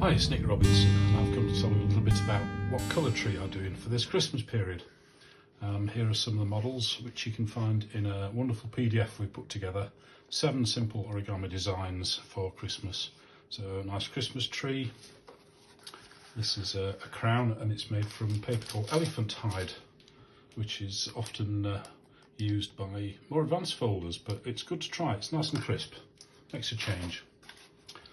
Hi, it's Nick Robinson, and I've come to tell you a little bit about what colour tree I'm doing for this Christmas period. Here are some of the models which you can find in a wonderful PDF we put together, 7 simple origami designs for Christmas. So a nice Christmas tree. This is a crown, and it's made from paper called elephant hide, which is often used by more advanced folders, but it's good to try. It's nice and crisp, makes a change.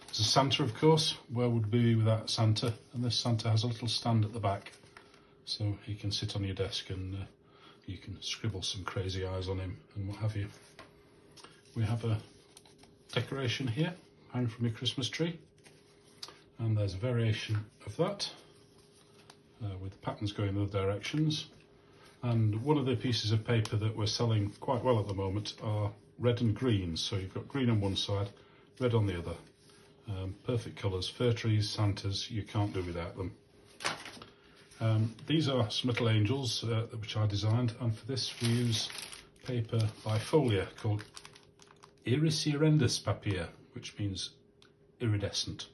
There's a Santa, of course. Where would we be without Santa? And this Santa has a little stand at the back, so he can sit on your desk and you can scribble some crazy eyes on him and what have you. We have a decoration here, hanging from your Christmas tree, and there's a variation of that with the patterns going in other directions. And one of the pieces of paper that we're selling quite well at the moment are red and green. So you've got green on one side, red on the other. Perfect colours, fir trees, Santas, you can't do without them. These are Smittle Angels, which I designed, and for this we use paper by Folia called Iridescent papier, which means iridescent.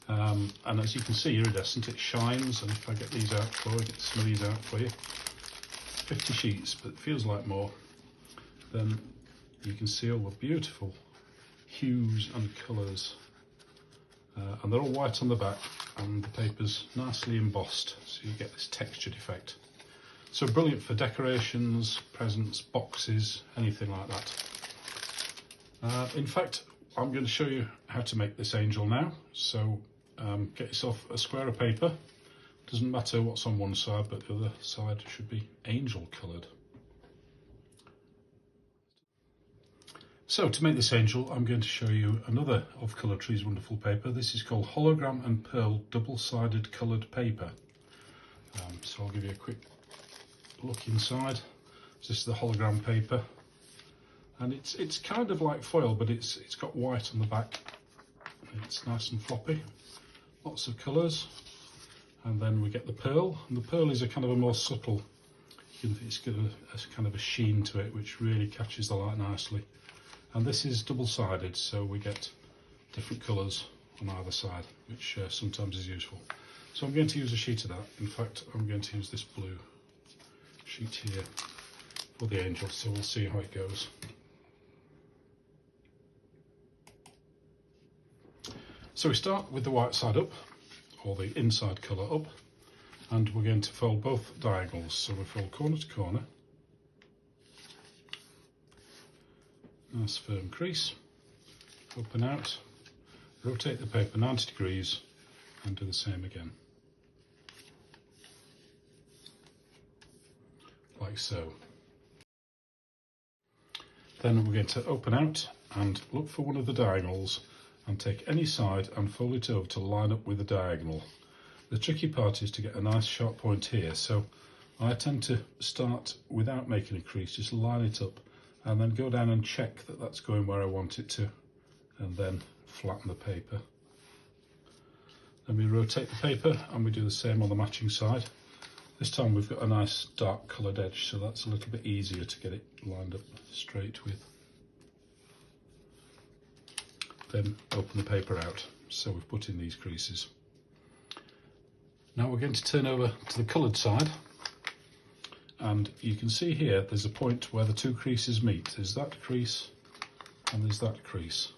And as you can see, iridescent, it shines, and if I get these out for you, get some of these out for you, 50 sheets, but it feels like more, then you can see all the beautiful hues and colours. And they're all white on the back, and the paper's nicely embossed, so you get this textured effect. So brilliant for decorations, presents, boxes, anything like that. In fact, I'm going to show you how to make this angel now. So get yourself a square of paper. Doesn't matter what's on one side, but the other side should be angel coloured. So to make this angel, I'm going to show you another of Colour Tree's wonderful paper. This is called Hologram and Pearl double-sided coloured paper. So I'll give you a quick look inside. This is the hologram paper, and it's kind of like foil, but it's got white on the back. It's nice and floppy, lots of colours. And then we get the pearl, and the pearl is a kind of a more subtle, it's got a kind of a sheen to it which really catches the light nicely. And this is double-sided, so we get different colours on either side, which sometimes is useful. So I'm going to use a sheet of that. In fact, I'm going to use this blue sheet here for the angel, so we'll see how it goes. So we start with the white side up, or the inside colour up, and we're going to fold both diagonals. So we fold corner to corner. Nice firm crease, open out, rotate the paper 90 degrees and do the same again, like so. Then we're going to open out and look for one of the diagonals and take any side and fold it over to line up with the diagonal. The tricky part is to get a nice sharp point here, so I tend to start without making a crease, just line it up and then go down and check that that's going where I want it to, and then flatten the paper. Then we rotate the paper and we do the same on the matching side. This time we've got a nice dark coloured edge, so that's a little bit easier to get it lined up straight with. Then open the paper out, so we've put in these creases. Now we're going to turn over to the coloured side. And you can see here there's a point where the two creases meet. There's that crease and there's that crease.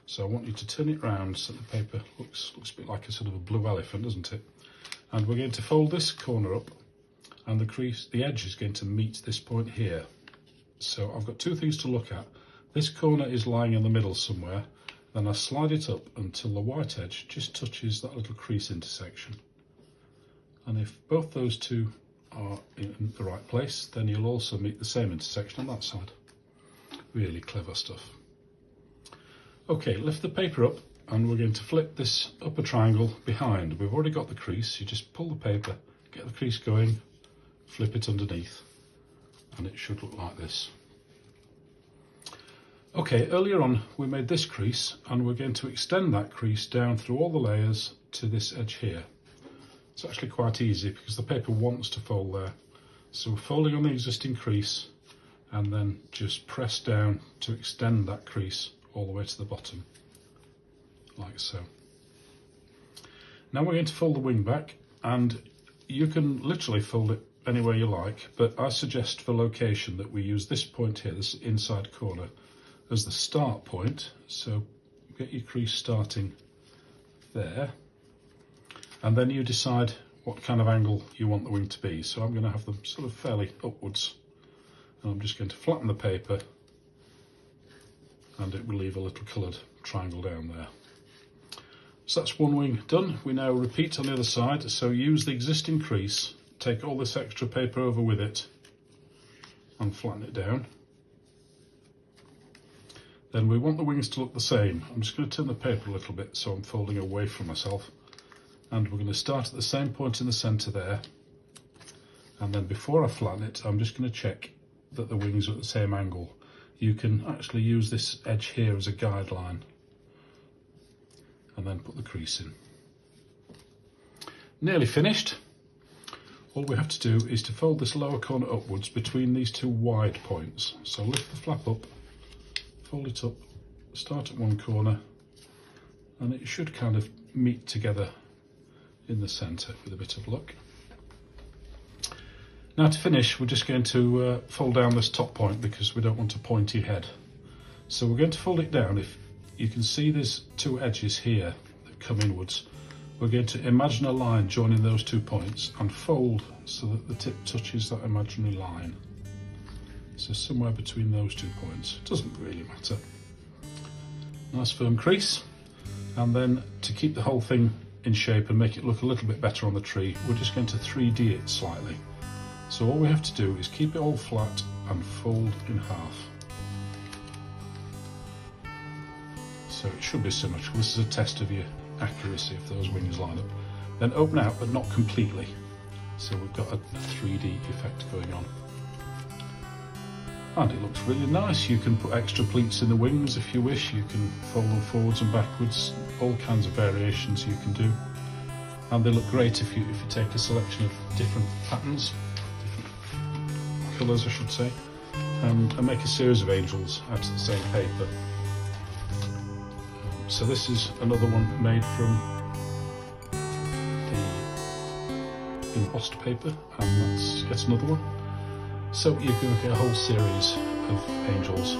So I want you to turn it round so the paper looks a bit like a sort of a blue elephant, doesn't it? And we're going to fold this corner up, and the edge is going to meet this point here. So I've got two things to look at. This corner is lying in the middle somewhere. Then I slide it up until the white edge just touches that little crease intersection. And if both those two are in the right place, then you'll also meet the same intersection on that side. Really clever stuff. Okay, lift the paper up and we're going to flip this upper triangle behind. We've already got the crease. You just pull the paper, get the crease going, flip it underneath, and it should look like this. Okay, earlier on we made this crease, and we're going to extend that crease down through all the layers to this edge here. It's actually quite easy because the paper wants to fold there. So we're folding on the existing crease and then just press down to extend that crease all the way to the bottom, like so. Now we're going to fold the wing back, and you can literally fold it anywhere you like, but I suggest for location that we use this point here, this inside corner, as the start point. So get your crease starting there, and then you decide what kind of angle you want the wing to be. So I'm going to have them sort of fairly upwards, and I'm just going to flatten the paper, and it will leave a little coloured triangle down there. So that's one wing done. We now repeat on the other side. So use the existing crease, take all this extra paper over with it, and flatten it down. Then we want the wings to look the same. I'm just going to turn the paper a little bit so I'm folding away from myself. And we're going to start at the same point in the centre there. And then before I flatten it, I'm just going to check that the wings are at the same angle. You can actually use this edge here as a guideline, and then put the crease in. Nearly finished. All we have to do is to fold this lower corner upwards between these two wide points. So lift the flap up, fold it up, start at one corner, and it should kind of meet together in the centre with a bit of luck. Now to finish, we're just going to fold down this top point because we don't want a pointy head. So we're going to fold it down. If you can see there's two edges here that come inwards, we're going to imagine a line joining those 2 points and fold so that the tip touches that imaginary line. So somewhere between those 2 points, doesn't really matter. Nice firm crease, and then to keep the whole thing in shape and make it look a little bit better on the tree, we're just going to 3D it slightly. So all we have to do is keep it all flat and fold in half. So it should be symmetrical. This is a test of your accuracy if those wings line up. Then open out, but not completely. So we've got a 3D effect going on. And it looks really nice. You can put extra pleats in the wings if you wish. You can fold them forwards and backwards. All kinds of variations you can do. And they look great if you take a selection of different patterns, different colours I should say, and make a series of angels out of the same paper. So this is another one made from the embossed paper, and that's another one. So you can get a whole series of angels